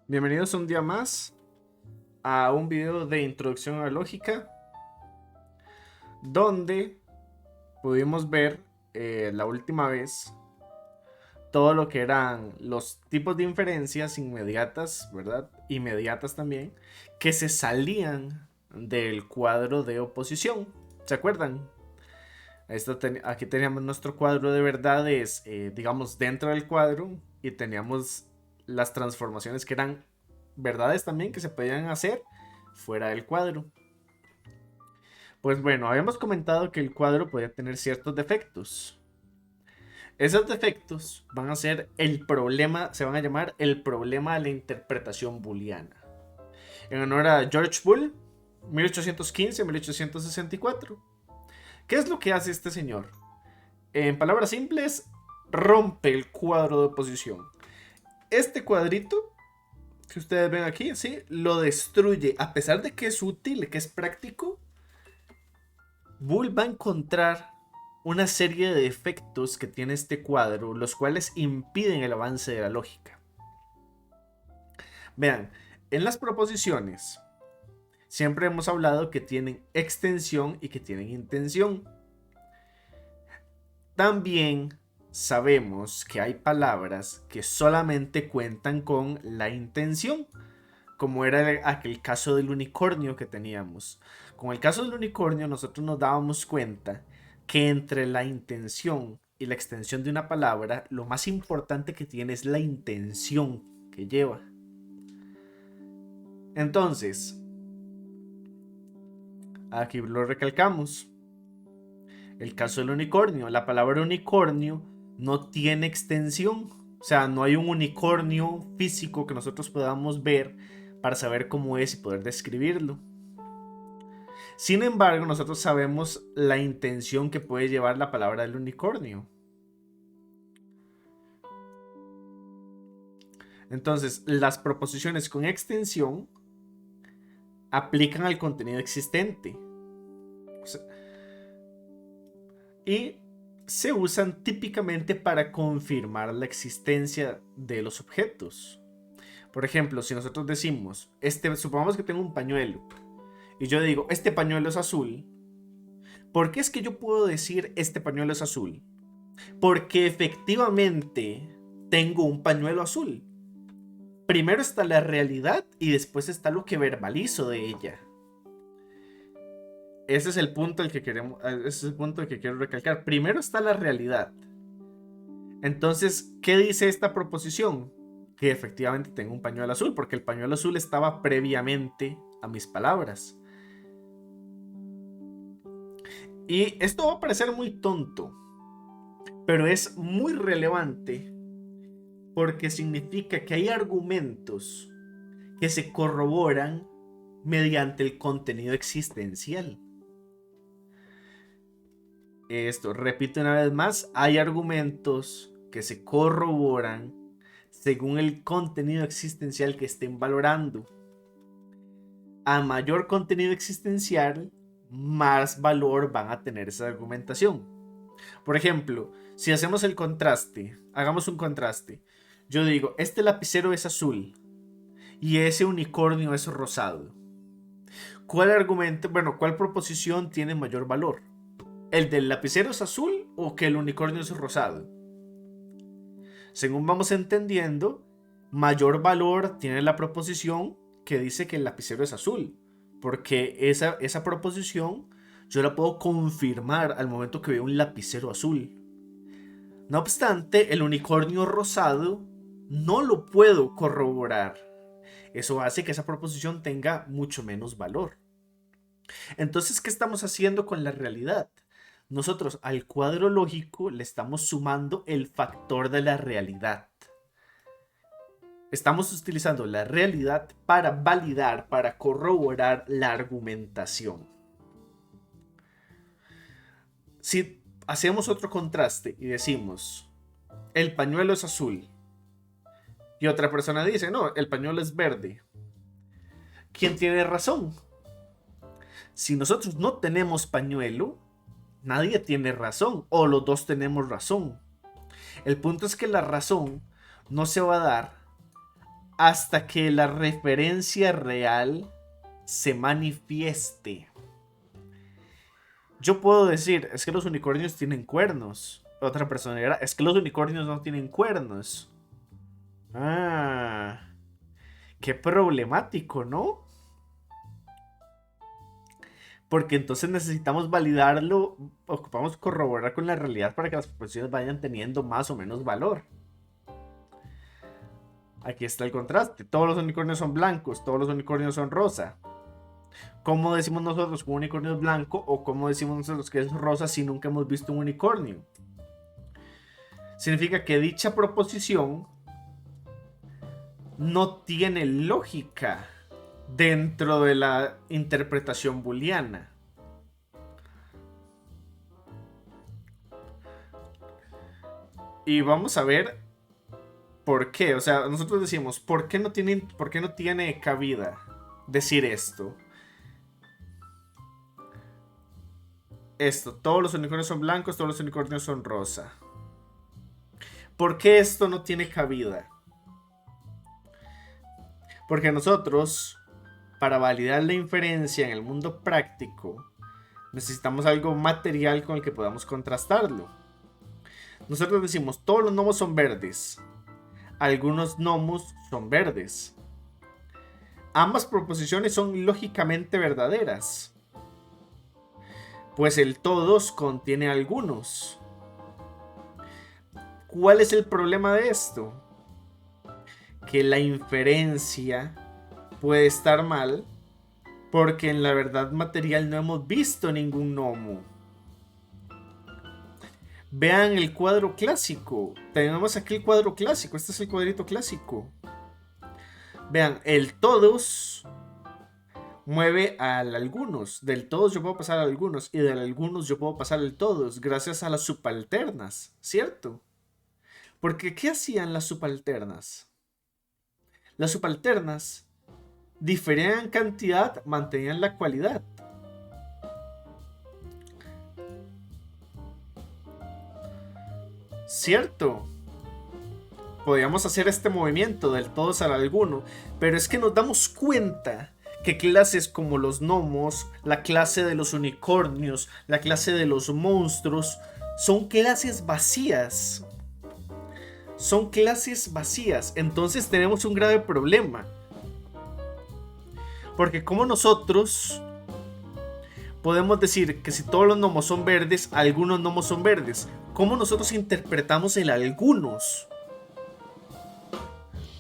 Bienvenidos un día más a un video de introducción a la lógica donde pudimos ver la última vez todo lo que eran los tipos de inferencias inmediatas, ¿verdad? Inmediatas también, que se salían del cuadro de oposición. ¿Se acuerdan? Aquí teníamos nuestro cuadro de verdades, digamos, dentro del cuadro y teníamos las transformaciones que eran verdades también que se podían hacer fuera del cuadro. Pues bueno, habíamos comentado que el cuadro podía tener ciertos defectos. Esos defectos van a ser el problema, se van a llamar el problema de la interpretación booleana. En honor a George Boole, 1815-1864. ¿Qué es lo que hace este señor? En palabras simples, rompe el cuadro de oposición. Este cuadrito que ustedes ven aquí, ¿sí? Lo destruye. A pesar de que es útil, que es práctico, Boole va a encontrar una serie de defectos que tiene este cuadro, los cuales impiden el avance de la lógica. Vean, en las proposiciones siempre hemos hablado que tienen extensión y que tienen intención. También sabemos que hay palabras que solamente cuentan con la intención, como era aquel caso del unicornio que teníamos. Con el caso del unicornio nosotros nos dábamos cuenta que entre la intención y la extensión de una palabra, lo más importante que tiene es la intención que lleva. Entonces, aquí lo recalcamos. El caso del unicornio. La palabra unicornio no tiene extensión. O sea, no hay un unicornio físico que nosotros podamos ver para saber cómo es y poder describirlo. Sin embargo, nosotros sabemos la intención que puede llevar la palabra del unicornio. Entonces, las proposiciones con extensión aplican al contenido existente. Y se usan típicamente para confirmar la existencia de los objetos. Por ejemplo, si nosotros decimos, supongamos que tengo un pañuelo, y yo digo, este pañuelo es azul, ¿por qué es que yo puedo decir este pañuelo es azul? Porque efectivamente tengo un pañuelo azul. Primero está la realidad y después está lo que verbalizo de ella. Ese es el punto ese es el punto al que quiero recalcar. Primero está la realidad. Entonces, ¿qué dice esta proposición? Que efectivamente tengo un pañuelo azul, porque el pañuelo azul estaba previamente a mis palabras. Y esto va a parecer muy tonto, pero es muy relevante porque significa que hay argumentos que se corroboran mediante el contenido existencial. Esto, repito una vez más, hay argumentos que se corroboran según el contenido existencial que estén valorando. A mayor contenido existencial, más valor van a tener esa argumentación. Por ejemplo, si hacemos el contraste, hagamos un contraste. Yo digo, este lapicero es azul y ese unicornio es rosado. ¿Cuál argumento, cuál proposición tiene mayor valor? ¿El del lapicero es azul o que el unicornio es rosado? Según vamos entendiendo, mayor valor tiene la proposición que dice que el lapicero es azul, porque esa proposición yo la puedo confirmar al momento que veo un lapicero azul. No obstante, el unicornio rosado no lo puedo corroborar. Eso hace que esa proposición tenga mucho menos valor. Entonces, ¿qué estamos haciendo con la realidad? Nosotros al cuadro lógico le estamos sumando el factor de la realidad. Estamos utilizando la realidad para validar, para corroborar la argumentación. Si hacemos otro contraste y decimos, el pañuelo es azul, y otra persona dice, no, el pañuelo es verde, ¿quién tiene razón? Si nosotros no tenemos pañuelo, nadie tiene razón, o los dos tenemos razón. El punto es que la razón no se va a dar hasta que la referencia real se manifieste. Yo puedo decir, es que los unicornios tienen cuernos. Otra persona dirá, es que los unicornios no tienen cuernos. Ah, qué problemático, ¿no? Porque entonces necesitamos validarlo, ocupamos corroborar con la realidad para que las proposiciones vayan teniendo más o menos valor. Aquí está el contraste. Todos los unicornios son blancos, todos los unicornios son rosa. ¿Cómo decimos nosotros que un unicornio es blanco o cómo decimos nosotros que es rosa si nunca hemos visto un unicornio? Significa que dicha proposición no tiene lógica dentro de la interpretación booleana. Y vamos a ver por qué. O sea, nosotros decimos, ¿por qué no tiene cabida decir esto? Todos los unicornios son blancos, todos los unicornios son rosa. ¿Por qué esto no tiene cabida? Porque nosotros, para validar la inferencia en el mundo práctico, necesitamos algo material con el que podamos contrastarlo. Nosotros decimos, todos los gnomos son verdes. Algunos gnomos son verdes. Ambas proposiciones son lógicamente verdaderas, pues el todos contiene algunos. ¿Cuál es el problema de esto? Que la inferencia puede estar mal porque en la verdad material no hemos visto ningún gnomo. Vean el cuadro clásico. Tenemos aquí el cuadro clásico. Este es el cuadrito clásico. Vean, el todos mueve al algunos. Del todos yo puedo pasar al algunos. Y del algunos yo puedo pasar al todos. Gracias a las subalternas. ¿Cierto? Porque ¿qué hacían las subalternas? Las subalternas diferían en cantidad, mantenían la cualidad. ¿Cierto? Podríamos hacer este movimiento del todos al alguno, pero es que nos damos cuenta que clases como los gnomos, la clase de los unicornios, la clase de los monstruos, son clases vacías. Son clases vacías. Entonces tenemos un grave problema. Porque como nosotros podemos decir que si todos los gnomos son verdes, algunos gnomos son verdes. ¿Cómo nosotros interpretamos el algunos?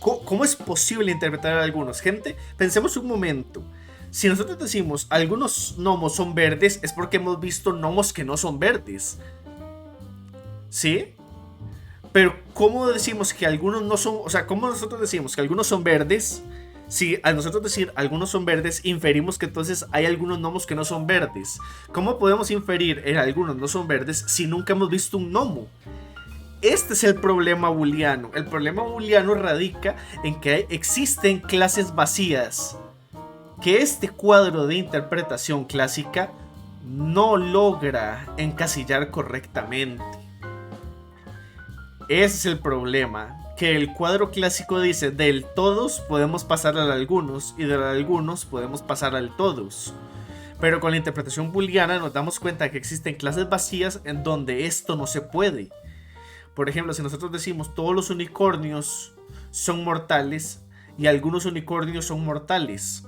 ¿Cómo es posible interpretar el algunos? Gente, pensemos un momento. Si nosotros decimos algunos gnomos son verdes, es porque hemos visto gnomos que no son verdes. ¿Sí? Pero ¿cómo decimos que algunos no son? O sea, ¿cómo nosotros decimos que algunos son verdes? Si a nosotros decir algunos son verdes, inferimos que entonces hay algunos gnomos que no son verdes. ¿Cómo podemos inferir en algunos no son verdes si nunca hemos visto un gnomo? Este es el problema booleano. El problema booleano radica en que existen clases vacías que este cuadro de interpretación clásica no logra encasillar correctamente. Ese es el problema. Que el cuadro clásico dice del todos podemos pasar al algunos y del algunos podemos pasar al todos. Pero con la interpretación booleana nos damos cuenta que existen clases vacías en donde esto no se puede. Por ejemplo, si nosotros decimos todos los unicornios son mortales y algunos unicornios son mortales.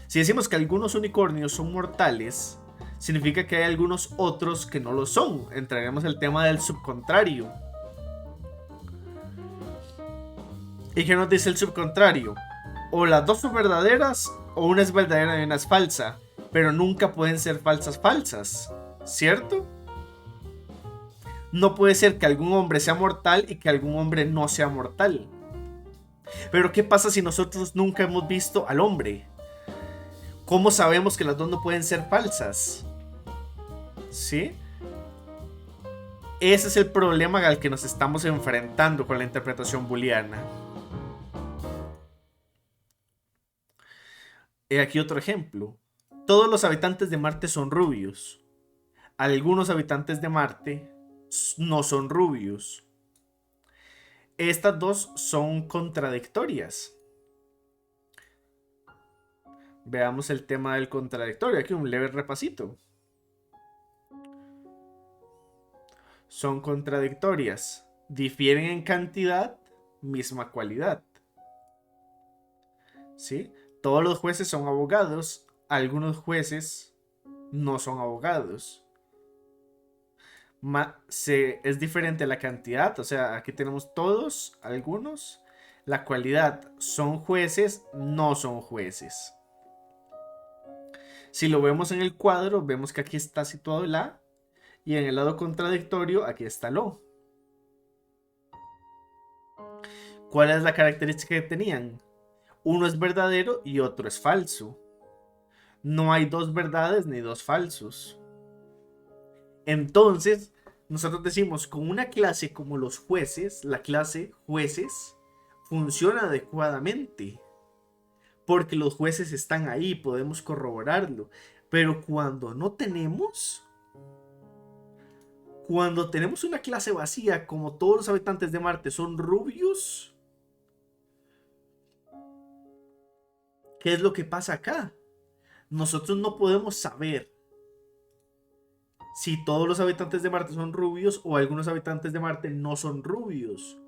Si decimos que algunos unicornios son mortales, significa que hay algunos otros que no lo son. Entraremos el tema del subcontrario. ¿Y qué nos dice el subcontrario? O las dos son verdaderas, o una es verdadera y una es falsa. Pero nunca pueden ser falsas, ¿cierto? No puede ser que algún hombre sea mortal y que algún hombre no sea mortal. Pero ¿qué pasa si nosotros nunca hemos visto al hombre? ¿Cómo sabemos que las dos no pueden ser falsas? ¿Sí? Ese es el problema al que nos estamos enfrentando con la interpretación booleana. He aquí otro ejemplo. Todos los habitantes de Marte son rubios. Algunos habitantes de Marte no son rubios. Estas dos son contradictorias. Veamos el tema del contradictorio. Aquí un leve repasito. Son contradictorias. Difieren en cantidad, misma cualidad. ¿Sí? Todos los jueces son abogados. Algunos jueces no son abogados. Es diferente la cantidad. O sea, aquí tenemos todos, algunos. La cualidad, son jueces, no son jueces. Si lo vemos en el cuadro, vemos que aquí está situado el A. Y en el lado contradictorio, aquí está el O. ¿Cuál es la característica que tenían? Uno es verdadero y otro es falso. No hay dos verdades ni dos falsos. Entonces, nosotros decimos, con una clase como los jueces, la clase jueces funciona adecuadamente. Porque los jueces están ahí, podemos corroborarlo. Pero cuando tenemos una clase vacía, como todos los habitantes de Marte son rubios, ¿qué es lo que pasa acá? Nosotros no podemos saber si todos los habitantes de Marte son rubios o algunos habitantes de Marte no son rubios.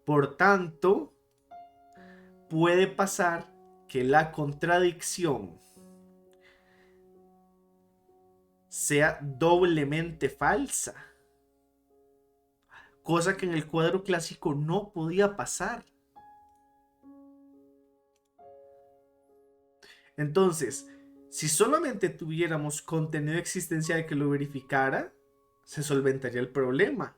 Por tanto, puede pasar que la contradicción sea doblemente falsa, cosa que en el cuadro clásico no podía pasar. Entonces, si solamente tuviéramos contenido existencial que lo verificara, se solventaría el problema.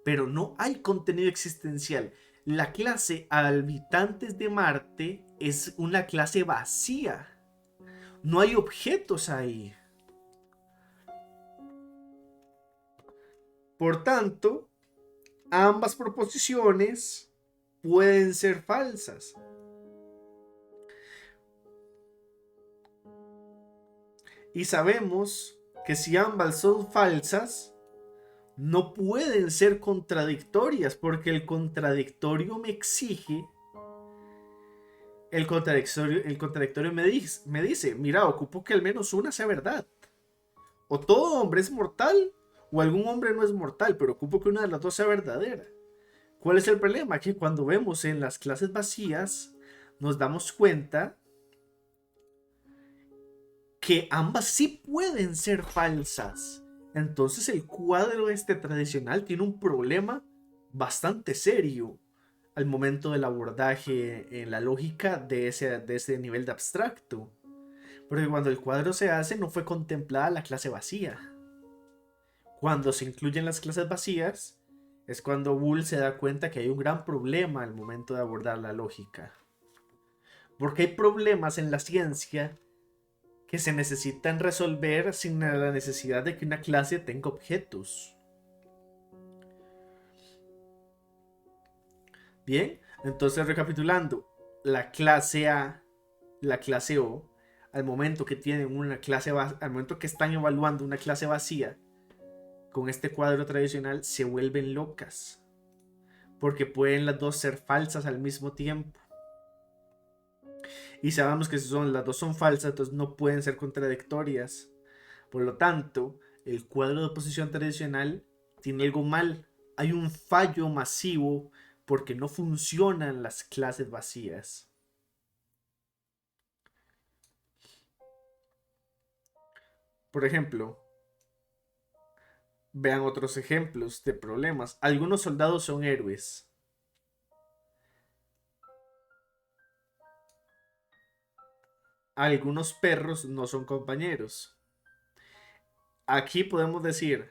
Pero no hay contenido existencial. La clase habitantes de Marte es una clase vacía. No hay objetos ahí. Por tanto, ambas proposiciones pueden ser falsas. Y sabemos que si ambas son falsas, no pueden ser contradictorias, porque el contradictorio me exige. El contradictorio me dice, mira, ocupo que al menos una sea verdad. O todo hombre es mortal, o algún hombre no es mortal, pero ocupo que una de las dos sea verdadera. ¿Cuál es el problema? Que cuando vemos en las clases vacías, nos damos cuenta que ambas sí pueden ser falsas. Entonces el cuadro tradicional tiene un problema bastante serio al momento del abordaje en la lógica de ese nivel de abstracto. Porque cuando el cuadro se hace no fue contemplada la clase vacía. Cuando se incluyen las clases vacías es cuando Bull se da cuenta que hay un gran problema al momento de abordar la lógica. Porque hay problemas en la ciencia que se necesitan resolver sin la necesidad de que una clase tenga objetos. Bien, entonces recapitulando, la clase A, la clase O, al momento que tienen una clase al momento que están evaluando una clase vacía con este cuadro tradicional, se vuelven locas, porque pueden las dos ser falsas al mismo tiempo. Y sabemos que si las dos son falsas, entonces no pueden ser contradictorias. Por lo tanto, el cuadro de oposición tradicional tiene algo mal. Hay un fallo masivo porque no funcionan las clases vacías. Por ejemplo, vean otros ejemplos de problemas. Algunos soldados son héroes. Algunos perros no son compañeros. Aquí podemos decir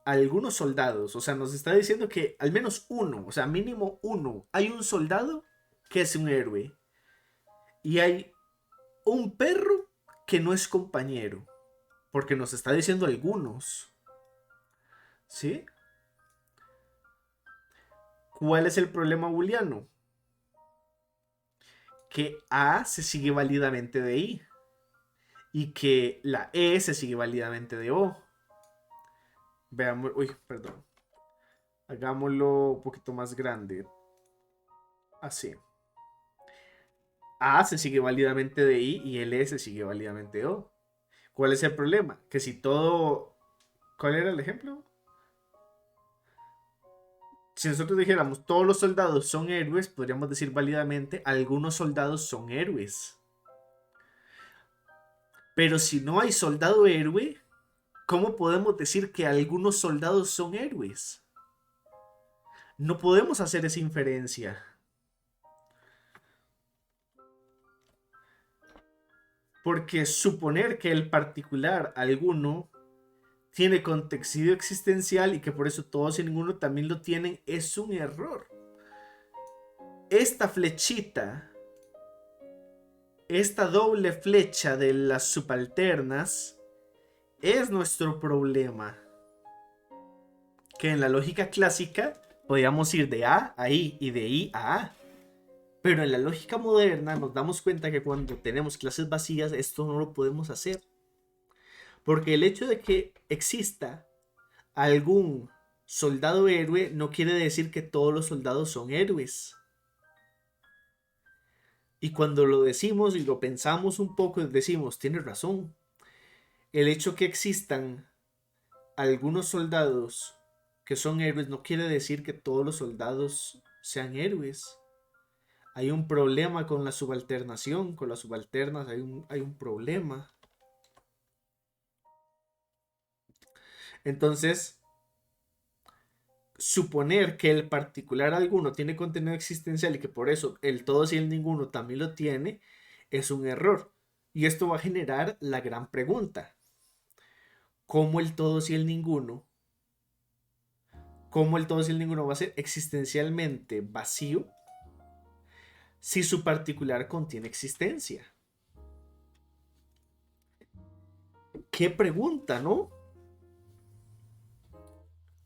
algunos soldados, o sea, nos está diciendo que al menos uno, o sea, mínimo uno, hay un soldado que es un héroe y hay un perro que no es compañero, porque nos está diciendo algunos, ¿sí? ¿Cuál es el problema booleano? Que A se sigue válidamente de I y que la E se sigue válidamente de O. Veamos, uy, perdón. Hagámoslo un poquito más grande. Así. A se sigue válidamente de I y el E se sigue válidamente de O. ¿Cuál es el problema? Que si todo... ¿Cuál era el ejemplo? Si nosotros dijéramos todos los soldados son héroes, podríamos decir válidamente algunos soldados son héroes. Pero si no hay soldado héroe, ¿cómo podemos decir que algunos soldados son héroes? No podemos hacer esa inferencia. Porque suponer que el particular alguno tiene contexto existencial y que por eso todos y ninguno también lo tienen es un error. Esta flechita, esta doble flecha de las subalternas es nuestro problema. Que en la lógica clásica podíamos ir de A a I y de I a A. Pero en la lógica moderna nos damos cuenta que cuando tenemos clases vacías esto no lo podemos hacer. Porque el hecho de que exista algún soldado héroe no quiere decir que todos los soldados son héroes. Y cuando lo decimos y lo pensamos un poco, decimos, tienes razón. El hecho que existan algunos soldados que son héroes no quiere decir que todos los soldados sean héroes. Hay un problema con la subalternación, con las subalternas hay un problema. Entonces, suponer que el particular alguno tiene contenido existencial y que por eso el todos y el ninguno también lo tiene, es un error. Y esto va a generar la gran pregunta. ¿Cómo el todos y el ninguno? ¿Cómo el todos y el ninguno va a ser existencialmente vacío si su particular contiene existencia? ¿Qué pregunta, no?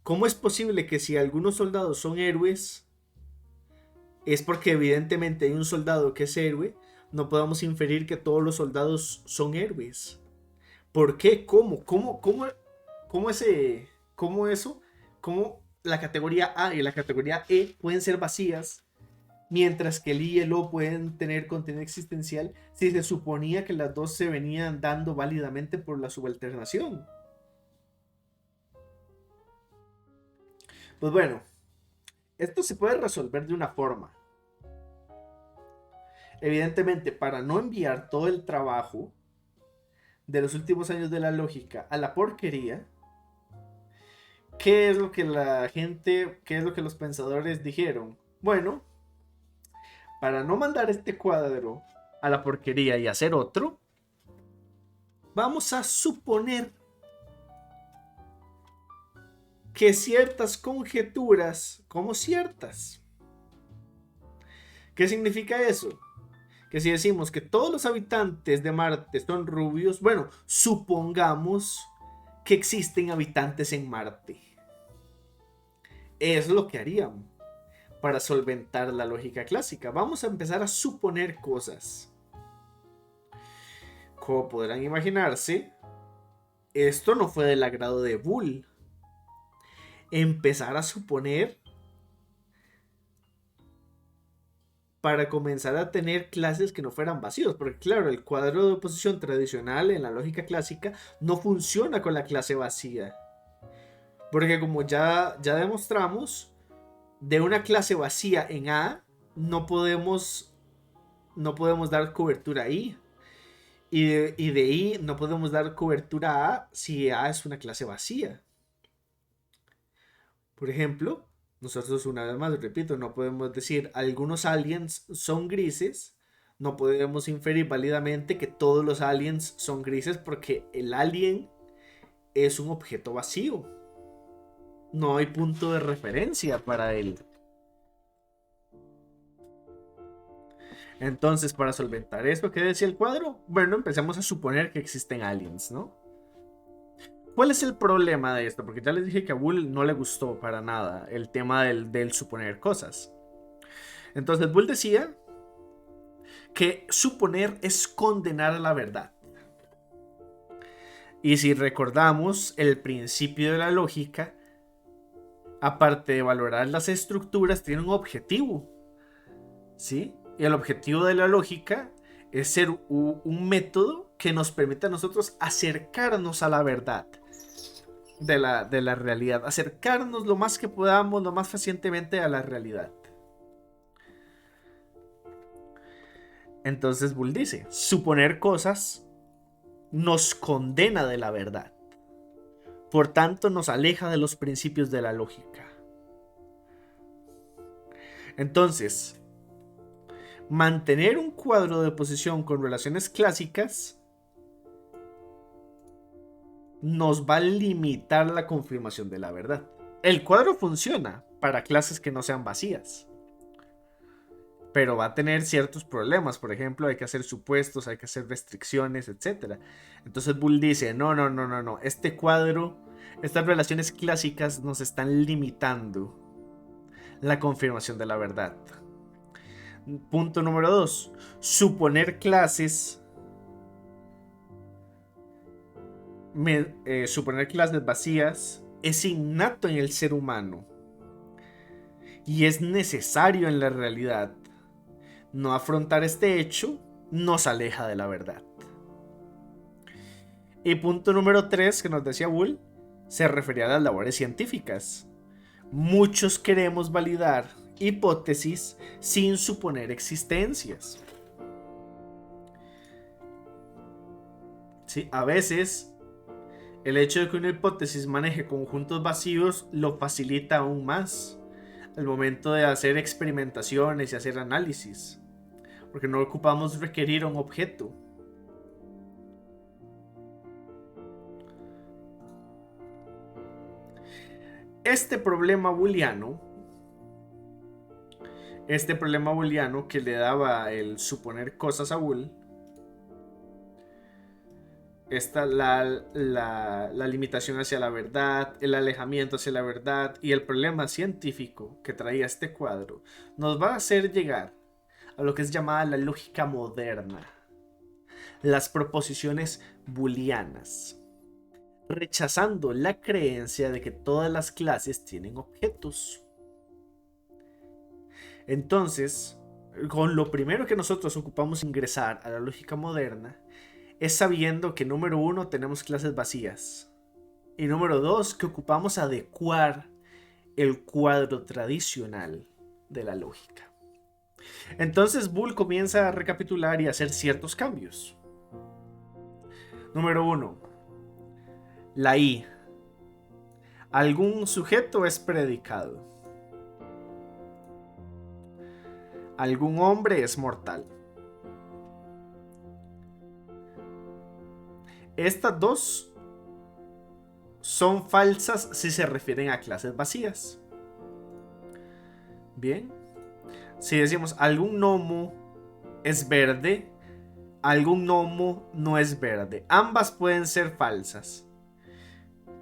¿Cómo es posible que si algunos soldados son héroes, es porque evidentemente hay un soldado que es héroe, no podamos inferir que todos los soldados son héroes? ¿Por qué? ¿Cómo eso? ¿Cómo la categoría A y la categoría E pueden ser vacías, mientras que el I y el O pueden tener contenido existencial si se suponía que las dos se venían dando válidamente por la subalternación? Pues bueno, esto se puede resolver de una forma. Evidentemente, para no enviar todo el trabajo de los últimos años de la lógica a la porquería, ¿qué es lo que la gente, qué es lo que los pensadores dijeron? Bueno, para no mandar este cuadro a la porquería y hacer otro, vamos a suponer que ciertas conjeturas, como ciertas. ¿Qué significa eso? Que si decimos que todos los habitantes de Marte son rubios, bueno, supongamos que existen habitantes en Marte. Es lo que haríamos para solventar la lógica clásica. Vamos a empezar a suponer cosas. Como podrán imaginarse, esto no fue del agrado de Boole. Empezar a suponer para comenzar a tener clases que no fueran vacíos, porque claro, el cuadro de oposición tradicional en la lógica clásica no funciona con la clase vacía, porque como ya demostramos, de una clase vacía en A no podemos dar cobertura a I, y de I no podemos dar cobertura a A si A es una clase vacía. Por ejemplo, nosotros una vez más, repito, no podemos decir algunos aliens son grises, no podemos inferir válidamente que todos los aliens son grises porque el alien es un objeto vacío. No hay punto de referencia para él. Entonces, para solventar esto, ¿qué decía el cuadro? Bueno, empecemos a suponer que existen aliens, ¿no? ¿Cuál es el problema de esto? Porque ya les dije que a Boole no le gustó para nada el tema del suponer cosas. Entonces Boole decía que suponer es condenar a la verdad. Y si recordamos el principio de la lógica, aparte de valorar las estructuras, tiene un objetivo, ¿sí? Y el objetivo de la lógica es ser un método que nos permita a nosotros acercarnos a la verdad de la realidad, acercarnos lo más que podamos, lo más fehacientemente a la realidad. Entonces Bull dice, suponer cosas nos condena de la verdad, por tanto nos aleja de los principios de la lógica. Entonces, mantener un cuadro de posición con relaciones clásicas nos va a limitar la confirmación de la verdad. El cuadro funciona para clases que no sean vacías, pero va a tener ciertos problemas. Por ejemplo, hay que hacer supuestos, hay que hacer restricciones, etc. Entonces Bull dice, no. Este cuadro, estas relaciones clásicas nos están limitando la confirmación de la verdad. Punto número 2. Suponer clases vacías es innato en el ser humano y es necesario en la realidad. No afrontar este hecho nos aleja de la verdad. Y punto número 3 que nos decía Bull se refería a las labores científicas. Muchos queremos validar hipótesis sin suponer existencias. ¿Sí? A veces el hecho de que una hipótesis maneje conjuntos vacíos lo facilita aún más al momento de hacer experimentaciones y hacer análisis, porque no ocupamos requerir un objeto. Este problema booleano que le daba el suponer cosas a Bull, la limitación hacia la verdad, el alejamiento hacia la verdad y el problema científico que traía este cuadro, nos va a hacer llegar a lo que es llamada la lógica moderna, las proposiciones booleanas, rechazando la creencia de que todas las clases tienen objetos. Entonces, con lo primero que nosotros ocupamos ingresar a la lógica moderna es sabiendo que número 1 tenemos clases vacías y número 2 que ocupamos adecuar el cuadro tradicional de la lógica. Entonces Bull comienza a recapitular y a hacer ciertos cambios. Número 1. La I. Algún sujeto es predicado. Algún hombre es mortal. Estas dos son falsas si se refieren a clases vacías. Bien. Si decimos algún gnomo es verde, algún gnomo no es verde. Ambas pueden ser falsas.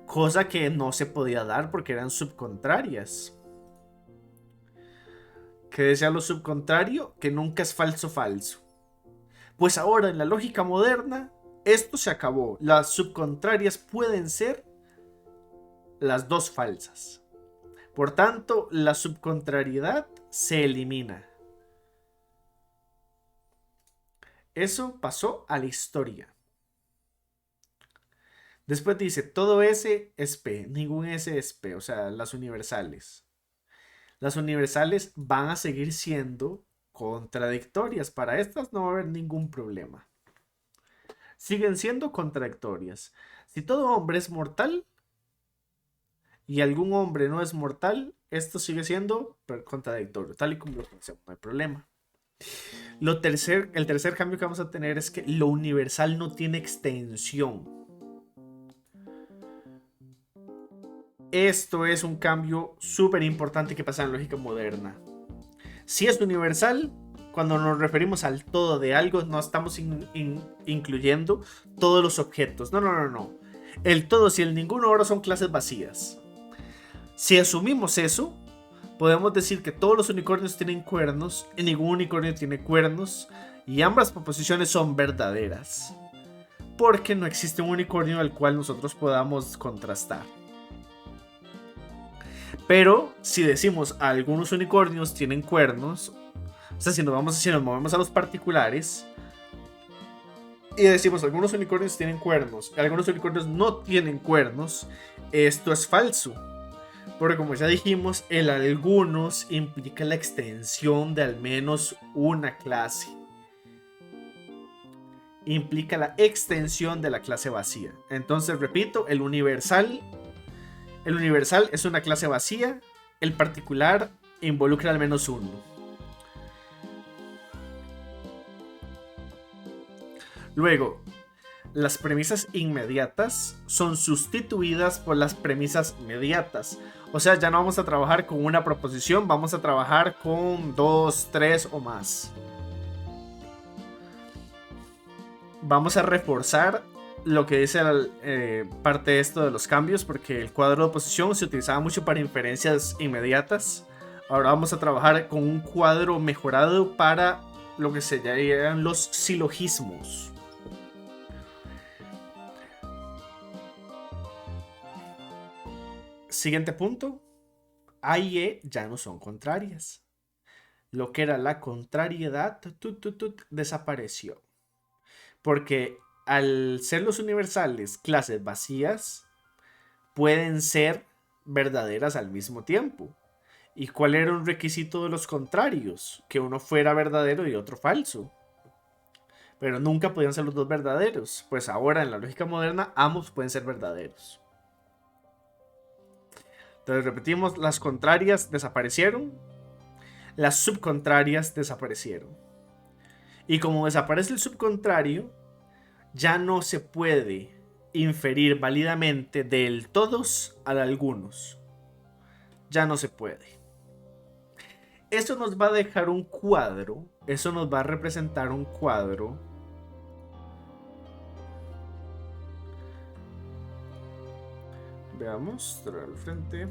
Cosa que no se podía dar porque eran subcontrarias. ¿Qué decía lo subcontrario? Que nunca es falso. Pues ahora en la lógica moderna esto se acabó. Las subcontrarias pueden ser las dos falsas. Por tanto, la subcontrariedad se elimina. Eso pasó a la historia. Después dice, todo S es P, ningún S es P, o sea, las universales. Las universales van a seguir siendo contradictorias. Para estas no va a haber ningún problema. Siguen siendo contradictorias. Si todo hombre es mortal y algún hombre no es mortal, esto sigue siendo contradictorio, tal y como lo conocemos, no hay problema. El tercer cambio que vamos a tener es que lo universal no tiene extensión. Esto es un cambio súper importante que pasa en la lógica moderna. Si es universal, cuando nos referimos al todo de algo, no estamos incluyendo todos los objetos. No. El todo y el ninguno ahora son clases vacías. Si asumimos eso, podemos decir que todos los unicornios tienen cuernos y ningún unicornio tiene cuernos, y ambas proposiciones son verdaderas, porque no existe un unicornio al cual nosotros podamos contrastar. Pero si decimos algunos unicornios tienen cuernos, O sea, si nos movemos a los particulares y decimos algunos unicornios tienen cuernos, algunos unicornios no tienen cuernos, esto es falso. Porque como ya dijimos, el algunos implica la extensión de al menos una clase. Implica la extensión de la clase vacía. Entonces, repito, el universal es una clase vacía, el particular involucra al menos uno. Luego, las premisas inmediatas son sustituidas por las premisas mediatas. O sea, ya no vamos a trabajar con una proposición, vamos a trabajar con 2, 3 o más. Vamos a reforzar lo que dice parte de esto de los cambios, porque el cuadro de oposición se utilizaba mucho para inferencias inmediatas. Ahora vamos a trabajar con un cuadro mejorado para lo que se llaman los silogismos. Siguiente punto. A y E ya no son contrarias. Lo que era la contrariedad desapareció. Porque al ser los universales clases vacías, pueden ser verdaderas al mismo tiempo. ¿Y cuál era un requisito de los contrarios? Que uno fuera verdadero y otro falso. Pero nunca podían ser los dos verdaderos. Pues ahora en la lógica moderna ambos pueden ser verdaderos. Entonces repetimos, las contrarias desaparecieron, las subcontrarias desaparecieron. Y como desaparece el subcontrario, ya no se puede inferir válidamente del todos al algunos. Ya no se puede. Eso nos va a dejar un cuadro, eso nos va a representar un cuadro veamos, traer al frente.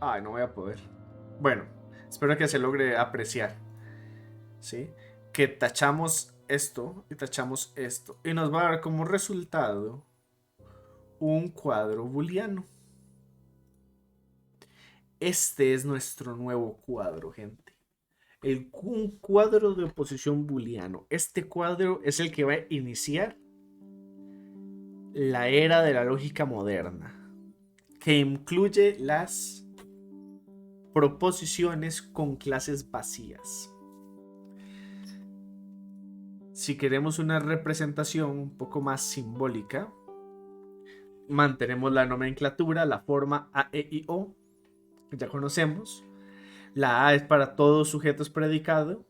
Ay, no voy a poder. Bueno, espero que se logre apreciar. ¿Sí? Que tachamos esto y tachamos esto. Y nos va a dar como resultado un cuadro booleano. Este es nuestro nuevo cuadro, gente. Un cuadro de oposición booleano. Este cuadro es el que va a iniciar la era de la lógica moderna, que incluye las proposiciones con clases vacías. Si queremos una representación un poco más simbólica, mantenemos la nomenclatura, la forma A, E, I, O, que ya conocemos. La A es para todos sujetos predicado.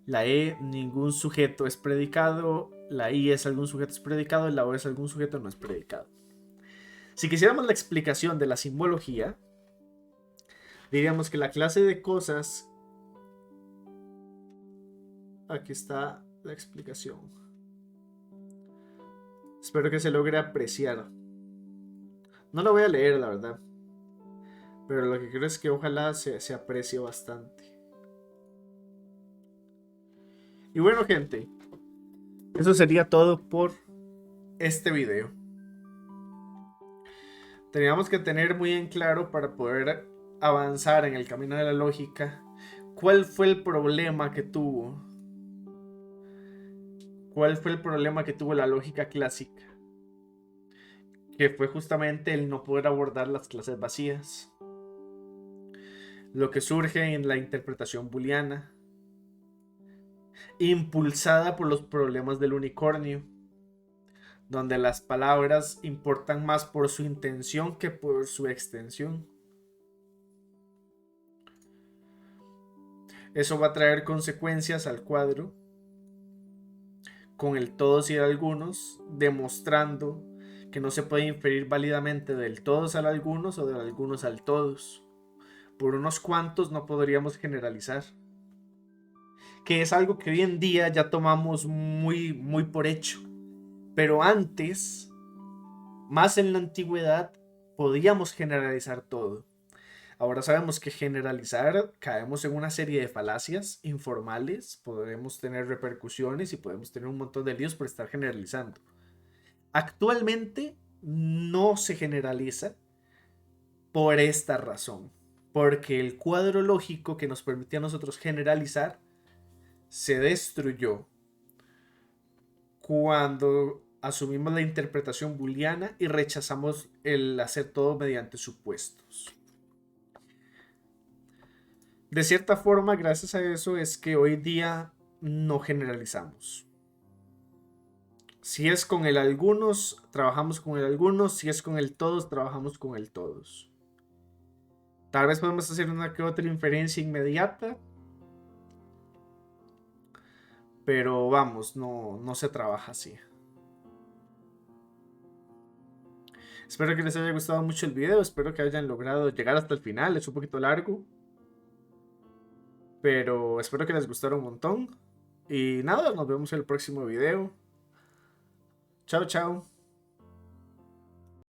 La E, ningún sujeto es predicado. La I es algún sujeto es predicado. Y la O es algún sujeto no es predicado. Si quisiéramos la explicación de la simbología, diríamos que la clase de cosas... Aquí está la explicación. Espero que se logre apreciar. No lo voy a leer, la verdad. Pero lo que quiero es que ojalá se aprecie bastante. Y bueno, gente, eso sería todo por este video. Teníamos que tener muy en claro para poder avanzar en el camino de la lógica cuál fue el problema que tuvo. ¿Cuál fue el problema que tuvo la lógica clásica? Que fue justamente el no poder abordar las clases vacías. Lo que surge en la interpretación booleana, impulsada por los problemas del unicornio, donde las palabras importan más por su intención que por su extensión. Eso va a traer consecuencias al cuadro, con el todos y el algunos, demostrando que no se puede inferir válidamente del todos al algunos o del algunos al todos. Por unos cuantos no podríamos generalizar. Que es algo que hoy en día ya tomamos muy por hecho. Pero antes, más en la antigüedad, podíamos generalizar todo. Ahora sabemos que generalizar caemos en una serie de falacias informales, podemos tener repercusiones y podemos tener un montón de líos por estar generalizando. Actualmente no se generaliza por esta razón. Porque el cuadro lógico que nos permitía a nosotros generalizar se destruyó cuando asumimos la interpretación booleana y rechazamos el hacer todo mediante supuestos. De cierta forma, gracias a eso es que hoy día no generalizamos. Si es con el algunos, trabajamos con el algunos. Si es con el todos, trabajamos con el todos. Tal vez podemos hacer una que otra inferencia inmediata, pero vamos, no se trabaja así. Espero que les haya gustado mucho el video, espero que hayan logrado llegar hasta el final, es un poquito largo, pero espero que les gustara un montón. Y nada, nos vemos en el próximo video. Chao, chao.